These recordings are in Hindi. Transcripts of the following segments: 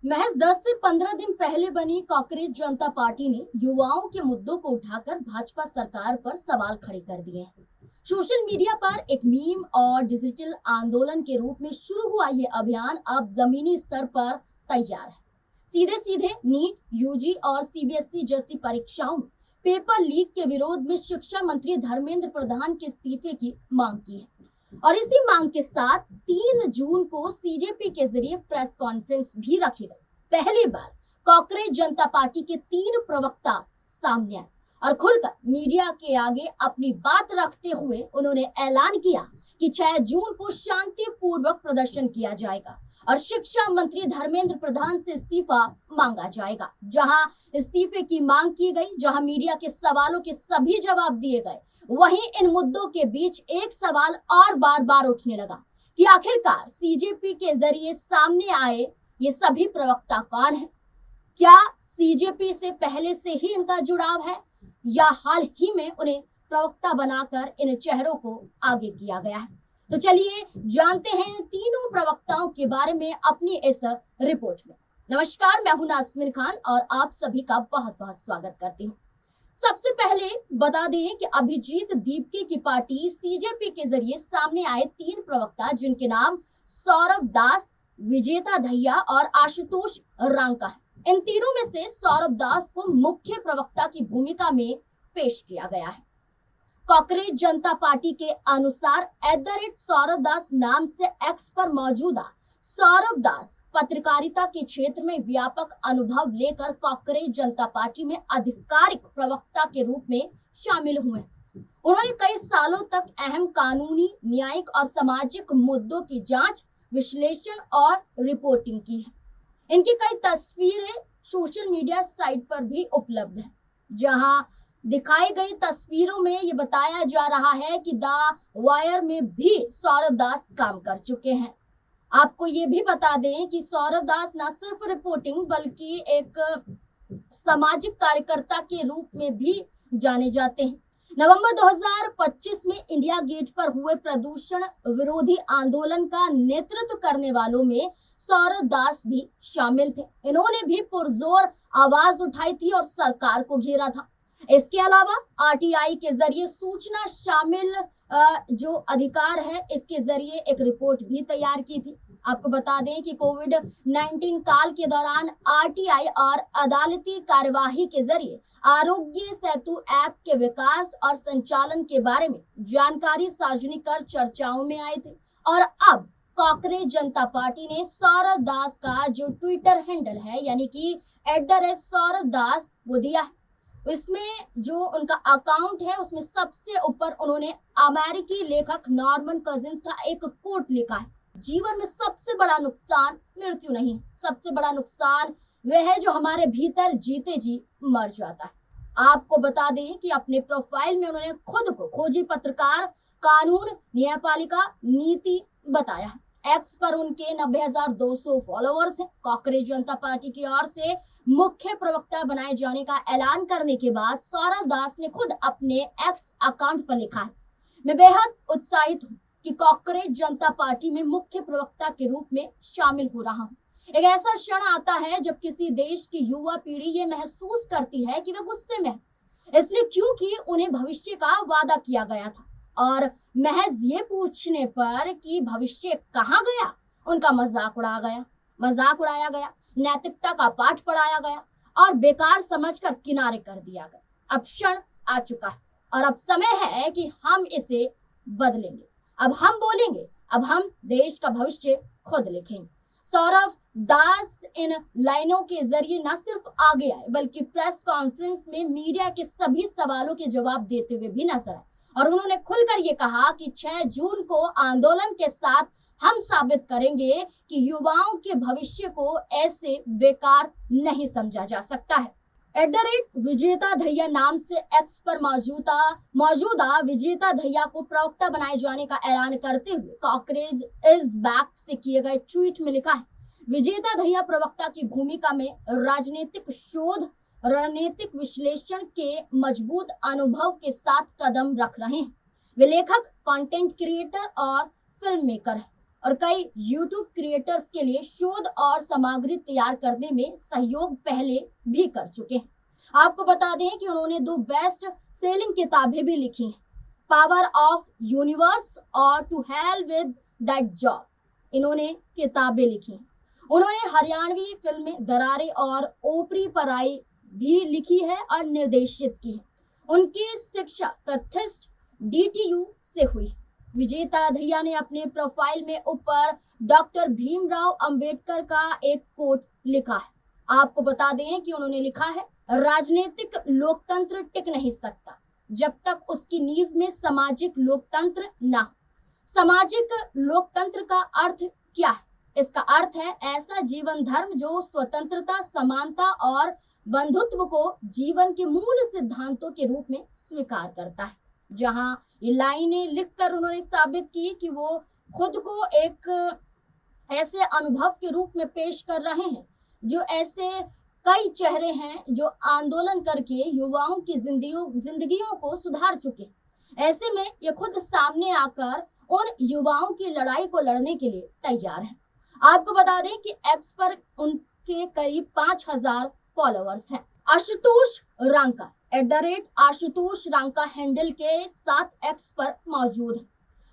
महज 10 से 15 दिन पहले बनी कांग्रेस जनता पार्टी ने युवाओं के मुद्दों को उठाकर भाजपा सरकार पर सवाल खड़े कर दिए हैं। सोशल मीडिया पर एक मीम और डिजिटल आंदोलन के रूप में शुरू हुआ ये अभियान अब जमीनी स्तर पर तैयार है। सीधे सीधे नीट, यूजी और सीबीएसई जैसी परीक्षाओं में पेपर लीक के विरोध में शिक्षा मंत्री धर्मेंद्र प्रधान के इस्तीफे की मांग की है। और इसी मांग के साथ 3 जून को सीजेपी के जरिए प्रेस कॉन्फ्रेंस भी रखी गई। पहली बार कांग्रेस जनता पार्टी के 3 प्रवक्ता सामने आए और खुलकर मीडिया के आगे अपनी बात रखते हुए उन्होंने ऐलान किया कि 6 जून को शांतिपूर्वक प्रदर्शन किया जाएगा और शिक्षा मंत्री धर्मेंद्र प्रधान से इस्तीफा मांगा जाएगा। जहां इस्तीफे की मांग की गई, जहां मीडिया के सवालों के सभी जवाब दिए गए, वहीं इन मुद्दों के बीच एक सवाल और बार बार उठने लगा कि आखिरकार सीजेपी के जरिए सामने आए ये सभी प्रवक्ता कौन है? क्या सीजेपी से पहले से ही इनका जुड़ाव है या हाल ही में उन्हें प्रवक्ता बनाकर इन चेहरों को आगे किया गया है? तो चलिए जानते हैं इन तीनों प्रवक्ताओं के बारे में अपनी इस रिपोर्ट में। नमस्कार, मैं हूं नाज़मीन खान और आप सभी का बहुत बहुत स्वागत करती हूँ। सबसे पहले बता दें कि अभिजीत दीपके की पार्टी सीजेपी के जरिए सामने आए 3 प्रवक्ता, जिनके नाम सौरभ दास, विजेता दहिया और आशुतोष रांका है। इन तीनों में से सौरभ दास को मुख्य प्रवक्ता की भूमिका में पेश किया गया है। कांग्रेस जनता पार्टी के अनुसार @सौरभ दास नाम से एक्स पर मौजूदा सौरभ दास पत्रकारिता के क्षेत्र में व्यापक अनुभव लेकर कांग्रेस जनता पार्टी में आधिकारिक प्रवक्ता के रूप में शामिल हुए। उन्होंने कई सालों तक अहम कानूनी, न्यायिक और सामाजिक मुद्दों की जांच, विश्लेषण और रिपोर्टिंग की है। इनकी कई तस्वीरें सोशल मीडिया साइट पर भी उपलब्ध है, जहां दिखाई गई तस्वीरों में ये बताया जा रहा है कि द वायर में भी सौरभ दास काम कर चुके हैं। आपको ये भी बता दें कि सौरभ दास न सिर्फ रिपोर्टिंग बल्कि एक सामाजिक कार्यकर्ता के रूप में भी जाने जाते हैं। नवंबर 2025 में इंडिया गेट पर हुए प्रदूषण विरोधी आंदोलन का नेतृत्व करने वालों में सौरभ दास भी शामिल थे। इन्होंने भी पुरजोर आवाज उठाई थी और सरकार को घेरा था। इसके अलावा आरटीआई के जरिए सूचना शामिल जो अधिकार है, इसके जरिए एक रिपोर्ट भी तैयार की थी। आपको बता दें कि कोविड-19 काल के दौरान आरटीआई और अदालती कार्यवाही के जरिए आरोग्य सेतु ऐप के विकास और संचालन के बारे में जानकारी सार्वजनिक कर चर्चाओं में आए थे। और अब कांग्रेस जनता पार्टी ने सौरभ दास का जो ट्विटर हैंडल है, यानी कि @सौरभ दास, वो दिया है। इसमें जो उनका अकाउंट है, उसमें सबसे ऊपर उन्होंने अमेरिकी लेखक नॉर्मन कजिन्स का एक कोट लिखा है, जीवन में सबसे बड़ा नुकसान मृत्यु नहीं, सबसे बड़ा नुकसान वह है जो हमारे भीतर जीते जी मर जाता है। आपको बता दें कि अपने प्रोफाइल में उन्होंने खुद को खोजी पत्रकार, कानून, न्यायपालिका, नीति बताया है। एक्स पर उनके 90,200 फॉलोअर्स हैं। कांग्रेस जनता पार्टी की ओर से मुख्य प्रवक्ता बनाए जाने का ऐलान करने के बाद सौरभ दास ने खुद अपने एक्स अकाउंट पर लिखा है, मैं बेहद उत्साहित हूँ कि कांग्रेस जनता पार्टी में मुख्य प्रवक्ता के रूप में शामिल हो रहा हूँ। एक ऐसा क्षण आता है जब किसी देश की युवा पीढ़ी ये महसूस करती है कि वे गुस्से में है, इसलिए क्योंकि उन्हें भविष्य का वादा किया गया था और महज ये पूछने पर कि भविष्य कहाँ गया, उनका मजाक उड़ाया गया, नैतिकता का पाठ पढ़ाया गया और बेकार समझकर किनारे कर दिया गया। अब क्षण आ चुका है और अब समय है कि हम इसे बदलेंगे। अब हम बोलेंगे, अब हम देश का भविष्य खुद लिखेंगे। सौरभ दास इन लाइनों के जरिए न सिर्फ आगे आए बल्कि प्रेस कॉन्फ्रेंस में मीडिया के सभी सवालों के जवाब देते हुए भी नजर आए और उन्होंने खुलकर ये कहा कि 6 जून को आंदोलन के साथ हम साबित करेंगे कि युवाओं के भविष्य को ऐसे बेकार नहीं समझा जा सकता है। @विजेता दहिया नाम से एक्स पर मौजूदा विजेता दहिया को प्रवक्ता बनाए जाने का ऐलान करते हुए कांग्रेस इज बैक से किए गए ट्वीट में लिखा है, विजेता दहिया प्रवक्ता की भूमिका में राजनीतिक शोध, रणनीतिक विश्लेषण के मजबूत अनुभव के साथ कदम रख रहे हैं। वे लेखक, कंटेंट क्रिएटर और फिल्म मेकर है और कई यूट्यूब क्रिएटर्स के लिए शोध और सामग्री तैयार करने में सहयोग पहले भी कर चुके हैं। आपको बता दें कि उन्होंने 2 बेस्ट सेलिंग किताबें भी लिखी हैं, पावर ऑफ यूनिवर्स और to hell with that job. इन्होंने किताबें लिखी हैं। उन्होंने हरियाणवी फिल्में दरारे और ओपरी पराई भी लिखी है और निर्देशित की है। उनकी शिक्षा प्रतिष्ठित DTU से हुई। विजेता दहिया ने अपने प्रोफाइल में ऊपर डॉक्टर भीमराव अंबेडकर का एक कोट लिखा है। आपको बता दें कि उन्होंने लिखा है, राजनीतिक लोकतंत्र टिक नहीं सकता जब तक उसकी नींव में सामाजिक लोकतंत्र ना हो। सामाजिक लोकतंत्र का अर्थ क्या है? इसका अर्थ है ऐसा जीवन धर्म जो स्वतंत्रता, समानता और बंधुत्व को जीवन के मूल सिद्धांतों के रूप में स्वीकार करता है। जहां ये लाइनें लिखकर उन्होंने साबित की कि वो खुद को एक ऐसे अनुभव के रूप में पेश कर रहे हैं जो ऐसे कई चेहरे हैं जो आंदोलन करके युवाओं की जिंदगियों को सुधार चुके हैं। ऐसे में ये खुद सामने आकर उन युवाओं की लड़ाई को लड़ने के लिए तैयार है। आपको बता दें कि एक्स पर उनके करीब 5000 फॉलोअर्स हैं। आशुतोष रांका @आशुतोष रांका हैंडल के साथ एक्स पर मौजूद है।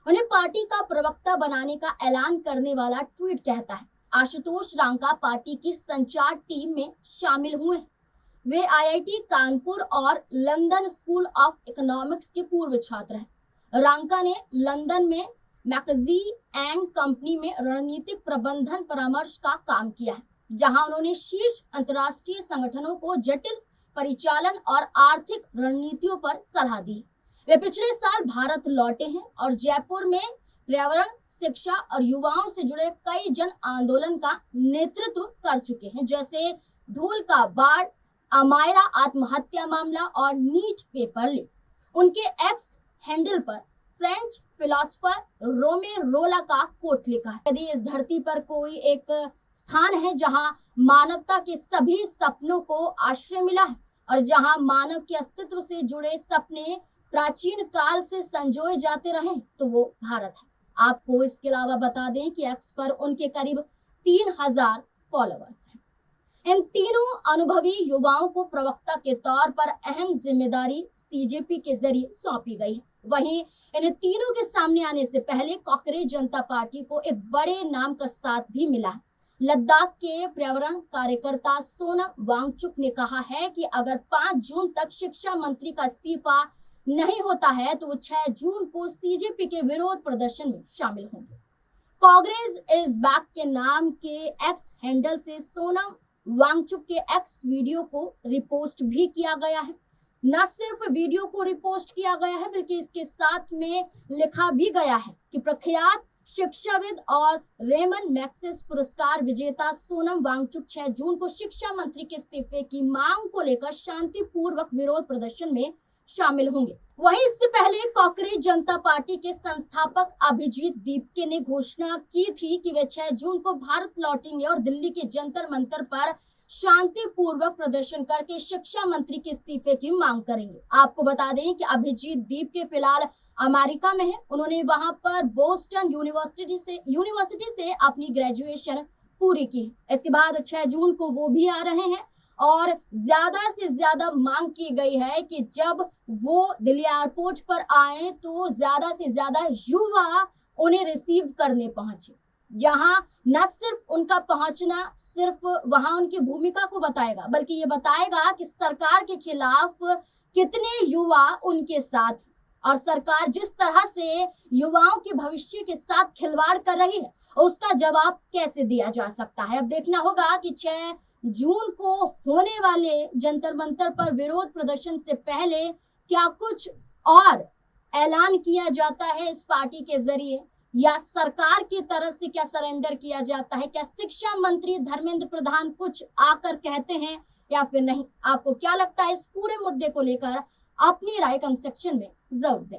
उन्हें पार्टी का प्रवक्ता बनाने का ऐलान करने वाला ट्वीट कहता है। आशुतोष रांका पार्टी की संचार टीम में शामिल हुए हैं। वे IIT कानपुर और लंदन स्कूल ऑफ इकोनॉमिक्स के पूर्व छात्र हैं। रांका ने लंदन में मैकेंजी एंड कंपनी में रणनीतिक प्रबंधन परामर्श का काम किया है, जहां उन्होंने शीर्ष अंतर्राष्ट्रीय संगठनों को जटिल परिचालन और आर्थिक रणनीतियों पर सलाह दी। वे पिछले साल भारत लौटे हैं और जयपुर में पर्यावरण, शिक्षा और युवाओं से जुड़े कई जन आंदोलन का नेतृत्व कर चुके हैं, जैसे ढोल का बाढ़, अमायरा आत्महत्या मामला और नीट पेपर लीक। उनके एक्स हैंडल पर फ्रेंच फिलोसोफर रोमे रोला का कोट लिखा है, यदि इस धरती पर कोई एक स्थान है जहां मानवता के सभी सपनों को आश्रय मिला है और जहां मानव के अस्तित्व से जुड़े सपने प्राचीन काल से संजोए जाते रहे, तो वो भारत है। आपको इसके अलावा बता दें कि एक्स पर उनके करीब 3000 फॉलोअर्स हैं। इन तीनों अनुभवी युवाओं को प्रवक्ता के तौर पर अहम जिम्मेदारी CJP के जरिए सौंपी गई है। वहीं इन तीनों के सामने आने से पहले कांग्रेस जनता पार्टी को एक बड़े नाम का साथ भी मिला है। लद्दाख के पर्यावरण कार्यकर्ता सोनम वांगचुक ने कहा है कि अगर 5 जून तक शिक्षा मंत्री का इस्तीफा नहीं होता है तो वो 6 जून को CJP के विरोध प्रदर्शन में शामिल होंगे। कांग्रेस इज बैक के नाम के एक्स हैंडल से सोनम वांगचुक के एक्स वीडियो को रिपोस्ट भी किया गया है। न सिर्फ वीडियो को रिपोस्ट किया गया है बल्कि इसके साथ में लिखा भी गया है कि प्रख्यात शिक्षाविद और रेमन मैग्सेसे पुरस्कार विजेता सोनम वांगचुक 6 जून को शिक्षा मंत्री के इस्तीफे की मांग को लेकर शांतिपूर्वक विरोध प्रदर्शन में शामिल होंगे। वहीं इससे पहले कांग्रेस जनता पार्टी के संस्थापक अभिजीत दीपके ने घोषणा की थी कि वे 6 जून को भारत लौटेंगे और दिल्ली के जंतर मंतर पर शांतिपूर्वक प्रदर्शन करके शिक्षा मंत्री के इस्तीफे की मांग करेंगे। आपको बता दें कि अभिजीत दीपके फिलहाल अमेरिका में है। उन्होंने वहां पर बोस्टन यूनिवर्सिटी से अपनी ग्रेजुएशन पूरी की। इसके बाद 6 जून को वो भी आ रहे हैं और ज्यादा से ज्यादा मांग की गई है कि जब वो दिल्ली एयरपोर्ट पर आए तो ज्यादा से ज्यादा युवा उन्हें रिसीव करने पहुंचे, जहां न सिर्फ उनका पहुंचना सिर्फ वहां उनकी भूमिका को बताएगा बल्कि ये बताएगा कि सरकार के खिलाफ कितने युवा उनके साथ, और सरकार जिस तरह से युवाओं के भविष्य के साथ खिलवाड़ कर रही है उसका जवाब कैसे दिया जा सकता है। अब देखना होगा कि 6 जून को होने वाले जंतर मंतर पर विरोध प्रदर्शन से पहले क्या कुछ और ऐलान किया जाता है इस पार्टी के जरिए, या सरकार की तरफ से क्या सरेंडर किया जाता है, क्या शिक्षा मंत्री धर्मेंद्र प्रधान कुछ आकर कहते हैं या फिर नहीं। आपको क्या लगता है इस पूरे मुद्दे को लेकर? अपनी राय कमेंट सेक्शन में जरूर दें।